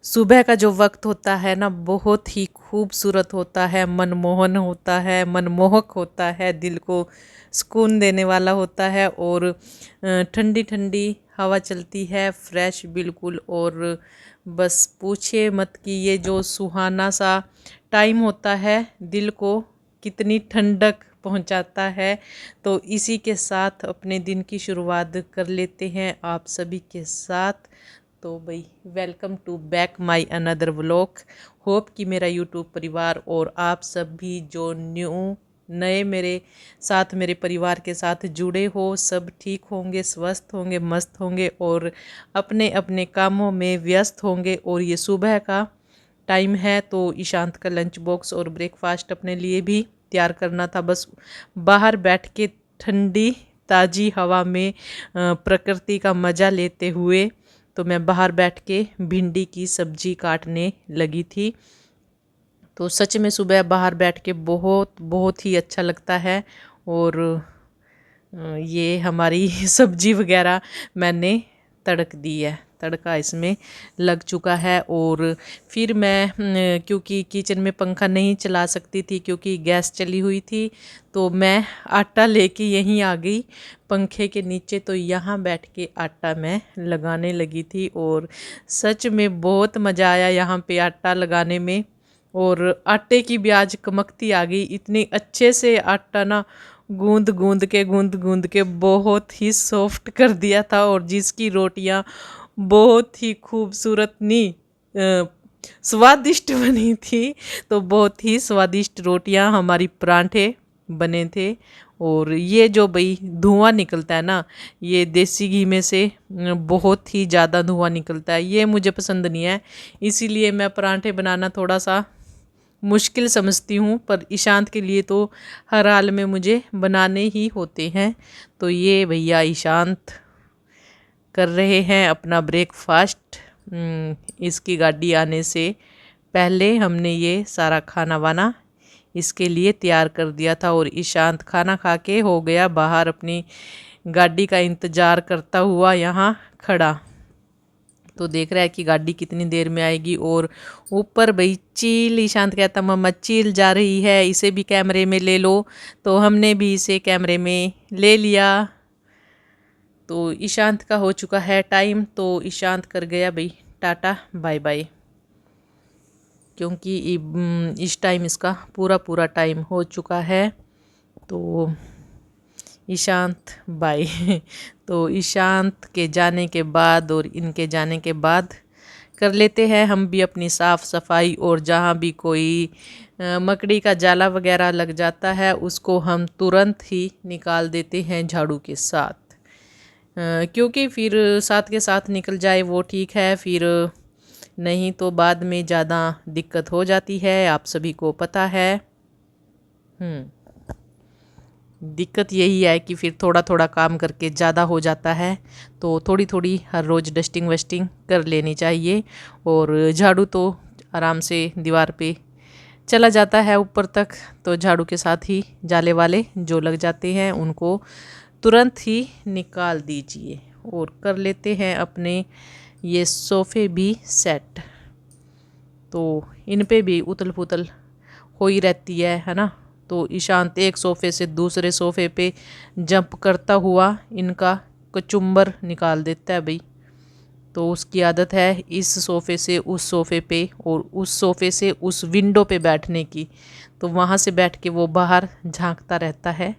सुबह का जो वक्त होता है ना, बहुत ही खूबसूरत होता है, मनमोहन होता है, मनमोहक होता है, दिल को सुकून देने वाला होता है। और ठंडी ठंडी हवा चलती है, फ्रेश बिल्कुल। और बस पूछिए मत कि ये जो सुहाना सा टाइम होता है दिल को कितनी ठंडक पहुंचाता है। तो इसी के साथ अपने दिन की शुरुआत कर लेते हैं आप सभी के साथ। तो भाई, welcome to back my another vlog. Hope कि मेरा यूट्यूब परिवार और आप सब भी जो नए मेरे साथ, मेरे परिवार के साथ जुड़े हो, सब ठीक होंगे, स्वस्थ होंगे, मस्त होंगे और अपने अपने कामों में व्यस्त होंगे। और ये सुबह का टाइम है तो ईशांत का लंच बॉक्स और ब्रेकफास्ट अपने लिए भी तैयार करना था। बस बाहर बैठ के ठंडी ताज़ी हवा में प्रकृति का मज़ा लेते हुए तो मैं बाहर बैठ के भिंडी की सब्जी काटने लगी थी। तो सच में सुबह बाहर बैठ के बहुत बहुत ही अच्छा लगता है। और ये हमारी सब्जी वगैरह मैंने तड़क दी है, तड़का इसमें लग चुका है। और फिर मैं क्योंकि किचन में पंखा नहीं चला सकती थी क्योंकि गैस चली हुई थी, तो मैं आटा लेके यहीं आ गई पंखे के नीचे। तो यहाँ बैठ के आटा मैं लगाने लगी थी और सच में बहुत मज़ा आया यहाँ पे आटा लगाने में। और आटे की भी आज कमकती आ गई, इतनी अच्छे से आटा ना गूंद गूंद के बहुत ही सॉफ्ट कर दिया था। और जिसकी रोटियां बहुत ही खूबसूरत नहीं स्वादिष्ट बनी थी। तो बहुत ही स्वादिष्ट रोटियां हमारी परांठे बने थे। और ये जो भाई धुआं निकलता है ना, ये देसी घी में से बहुत ही ज़्यादा धुआं निकलता है, ये मुझे पसंद नहीं है। इसीलिए मैं परांठे बनाना थोड़ा सा मुश्किल समझती हूँ, पर ईशांत के लिए तो हर हाल में मुझे बनाने ही होते हैं। तो ये भैया ईशांत कर रहे हैं अपना ब्रेकफास्ट। इसकी गाड़ी आने से पहले हमने ये सारा खाना वाना इसके लिए तैयार कर दिया था। और ईशांत खाना खा के हो गया बाहर अपनी गाड़ी का इंतज़ार करता हुआ यहाँ खड़ा। तो देख रहा है कि गाड़ी कितनी देर में आएगी। और ऊपर भाई चील, ईशांत कहता मम्मा चील जा रही है, इसे भी कैमरे में ले लो। तो हमने भी इसे कैमरे में ले लिया। तो ईशांत का हो चुका है टाइम, तो ईशांत कर गया भाई टाटा बाय बाय। क्योंकि इस टाइम इसका पूरा पूरा टाइम हो चुका है। तो ईशांत बाय। तो ईशांत के जाने के बाद और इनके जाने के बाद कर लेते हैं हम भी अपनी साफ़ सफाई। और जहाँ भी कोई मकड़ी का जाला वगैरह लग जाता है उसको हम तुरंत ही निकाल देते हैं झाड़ू के साथ। क्योंकि फिर साथ के साथ निकल जाए वो ठीक है, फिर नहीं तो बाद में ज़्यादा दिक्कत हो जाती है, आप सभी को पता है। दिक्कत यही है कि फिर थोड़ा थोड़ा काम करके ज़्यादा हो जाता है, तो थोड़ी थोड़ी हर रोज़ डस्टिंग वस्टिंग कर लेनी चाहिए। और झाड़ू तो आराम से दीवार पे चला जाता है ऊपर तक, तो झाड़ू के साथ ही जाले वाले जो लग जाते हैं उनको तुरंत ही निकाल दीजिए। और कर लेते हैं अपने ये सोफ़े भी सेट। तो इन पे भी उथल पुथल हो ही रहती है ना। तो ईशांत एक सोफ़े से दूसरे सोफ़े पे जंप करता हुआ इनका कचुम्बर निकाल देता है भाई। तो उसकी आदत है इस सोफ़े से उस सोफ़े पे और उस सोफ़े से उस विंडो पे बैठने की। तो वहाँ से बैठ के वो बाहर झांकता रहता है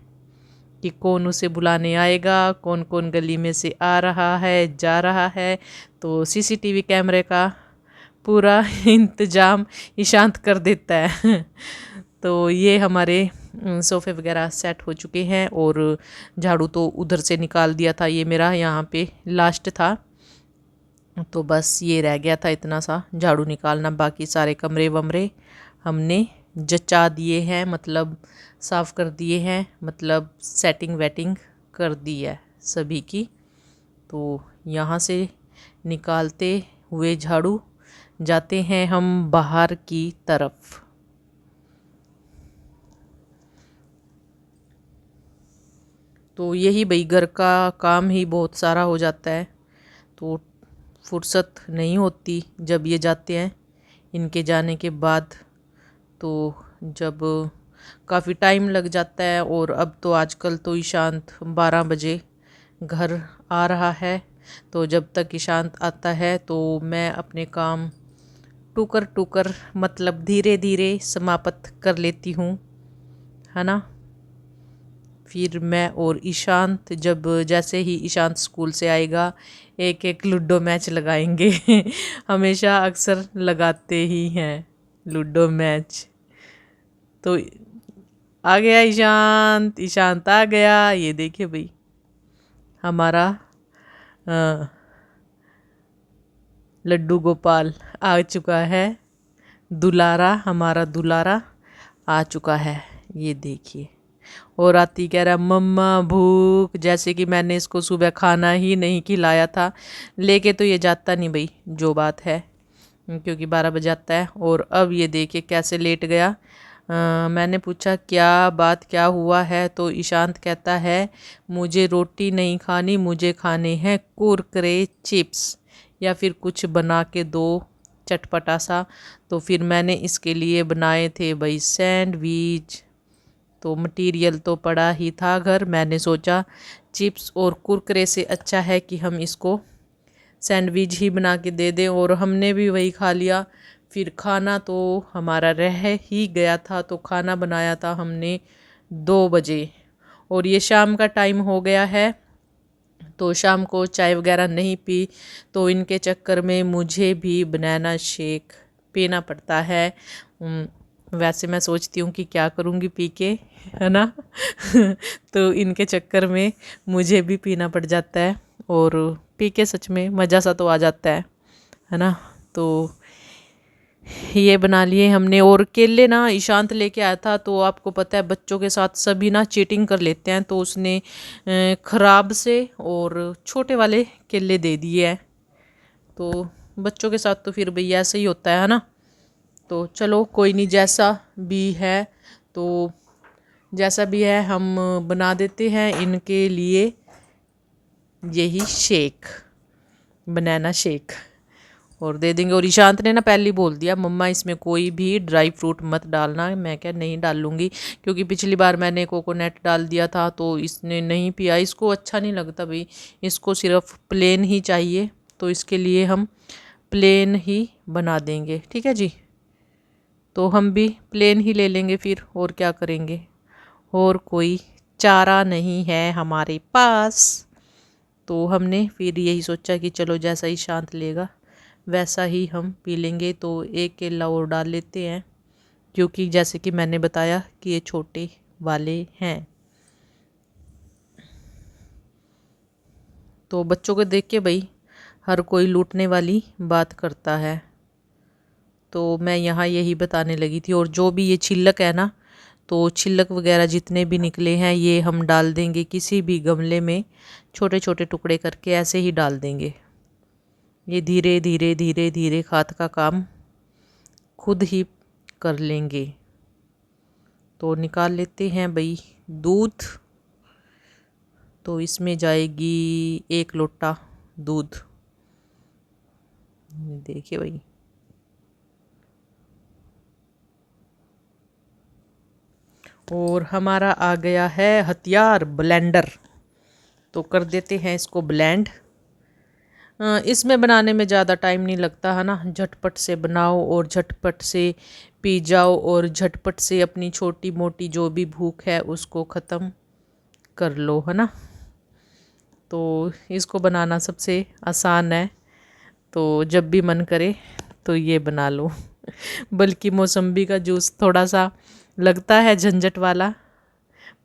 कि कौन उसे बुलाने आएगा, कौन कौन गली में से आ रहा है, जा रहा है। तो सीसीटीवी कैमरे का पूरा इंतज़ाम ईशांत कर देता है। तो ये हमारे सोफ़े वगैरह सेट हो चुके हैं। और झाड़ू तो उधर से निकाल दिया था, ये मेरा यहाँ पे लास्ट था। तो बस ये रह गया था इतना सा झाड़ू निकालना, बाकी सारे कमरे वमरे हमने जचा दिए हैं, मतलब साफ़ कर दिए हैं, मतलब सेटिंग वेटिंग कर दी है सभी की। तो यहाँ से निकालते हुए झाड़ू जाते हैं हम बाहर की तरफ। तो यही भाई घर का काम ही बहुत सारा हो जाता है। तो फुर्सत नहीं होती जब ये जाते हैं। इनके जाने के बाद तो जब काफ़ी टाइम लग जाता है, और अब तो आजकल तो ईशांत 12 बजे घर आ रहा है। तो जब तक ईशांत आता है तो मैं अपने काम टूकर टूकर मतलब धीरे धीरे समाप्त कर लेती हूँ, है ना। फिर मैं और ईशांत जब जैसे ही ईशांत स्कूल से आएगा एक एक लूडो मैच लगाएंगे। हमेशा अक्सर लगाते ही हैं लूडो मैच। तो आ गया ईशांत, ईशांत आ गया। ये देखिए भाई, हमारा लड्डू गोपाल आ चुका है। दुलारा, हमारा दुलारा आ चुका है, ये देखिए। और आती कह रहा मम्मा भूख, जैसे कि मैंने इसको सुबह खाना ही नहीं खिलाया था। लेके तो ये जाता नहीं भाई, जो बात है, क्योंकि 12 बजे आता है। और अब ये देखिए कैसे लेट गया। मैंने पूछा क्या बात, क्या हुआ है, तो ईशांत कहता है मुझे रोटी नहीं खानी, मुझे खाने हैं कुरकुरे चिप्स, या फिर कुछ बना के दो चटपटा सा। तो फिर मैंने इसके लिए बनाए थे भाई सैंडविच। तो मटेरियल तो पड़ा ही था घर, मैंने सोचा चिप्स और कुरकुरे से अच्छा है कि हम इसको सैंडविच ही बना के दे दें। और हमने भी वही खा लिया। फिर खाना तो हमारा रह ही गया था, तो खाना बनाया था हमने 2 बजे, और ये शाम का टाइम हो गया है। तो शाम को चाय वगैरह नहीं पी, तो इनके चक्कर में मुझे भी बनाना शेक पीना पड़ता है। वैसे मैं सोचती हूँ कि क्या करूँगी पी के, है ना। तो इनके चक्कर में मुझे भी पीना पड़ जाता है, और पी के सच में मज़ा सा तो आ जाता है ना। तो ये बना लिए हमने। और केले ना ईशांत लेके आया था, तो आपको पता है बच्चों के साथ सभी ना चीटिंग कर लेते हैं, तो उसने ख़राब से और छोटे वाले केले दे दिए हैं। तो बच्चों के साथ तो फिर भैया ऐसे ही होता है ना। तो चलो कोई नहीं, जैसा भी है तो जैसा भी है हम बना देते हैं इनके लिए यही शेक, बनाना शेक, और दे देंगे। और ईशांत ने ना पहले ही बोल दिया मम्मा इसमें कोई भी ड्राई फ्रूट मत डालना। मैं क्या नहीं डालूँगी, क्योंकि पिछली बार मैंने कोकोनट डाल दिया था तो इसने नहीं पिया, इसको अच्छा नहीं लगता भाई, इसको सिर्फ प्लेन ही चाहिए। तो इसके लिए हम प्लेन ही बना देंगे, ठीक है जी। तो हम भी प्लेन ही ले लेंगे फिर, और क्या करेंगे, और कोई चारा नहीं है हमारे पास। तो हमने फिर यही सोचा कि चलो जैसा ही शांत लेगा वैसा ही हम पी लेंगे। तो एक केला और डाल लेते हैं, क्योंकि जैसे कि मैंने बताया कि ये छोटे वाले हैं। तो बच्चों को देख के भाई हर कोई लूटने वाली बात करता है। तो मैं यहाँ यही बताने लगी थी। और जो भी ये छिलक है ना, तो छिलक वगैरह जितने भी निकले हैं ये हम डाल देंगे किसी भी गमले में, छोटे छोटे टुकड़े करके ऐसे ही डाल देंगे। ये धीरे धीरे धीरे धीरे खाद का काम खुद ही कर लेंगे। तो निकाल लेते हैं भाई दूध। तो इसमें जाएगी 1 लोटा दूध, देखिए भाई। और हमारा आ गया है हथियार ब्लेंडर। तो कर देते हैं इसको ब्लेंड। इसमें बनाने में ज़्यादा टाइम नहीं लगता है ना, झटपट से बनाओ और झटपट से पी जाओ, और झटपट से अपनी छोटी मोटी जो भी भूख है उसको ख़त्म कर लो, है ना। तो इसको बनाना सबसे आसान है, तो जब भी मन करे तो ये बना लो। बल्कि मौसम्बी का जूस थोड़ा सा लगता है झंझट वाला,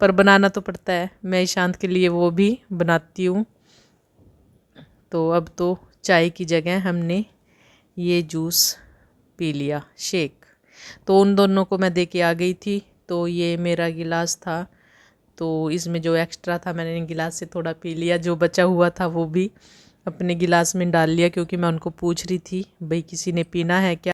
पर बनाना तो पड़ता है। मैं ईशांत के लिए वो भी बनाती हूँ। तो अब तो चाय की जगह हमने ये जूस पी लिया, शेक। तो उन दोनों को मैं दे के आ गई थी। तो ये मेरा गिलास था, तो इसमें जो एक्स्ट्रा था मैंने गिलास से थोड़ा पी लिया, जो बचा हुआ था वो भी अपने गिलास में डाल लिया, क्योंकि मैं उनको पूछ रही थी भाई किसी ने पीना है क्या।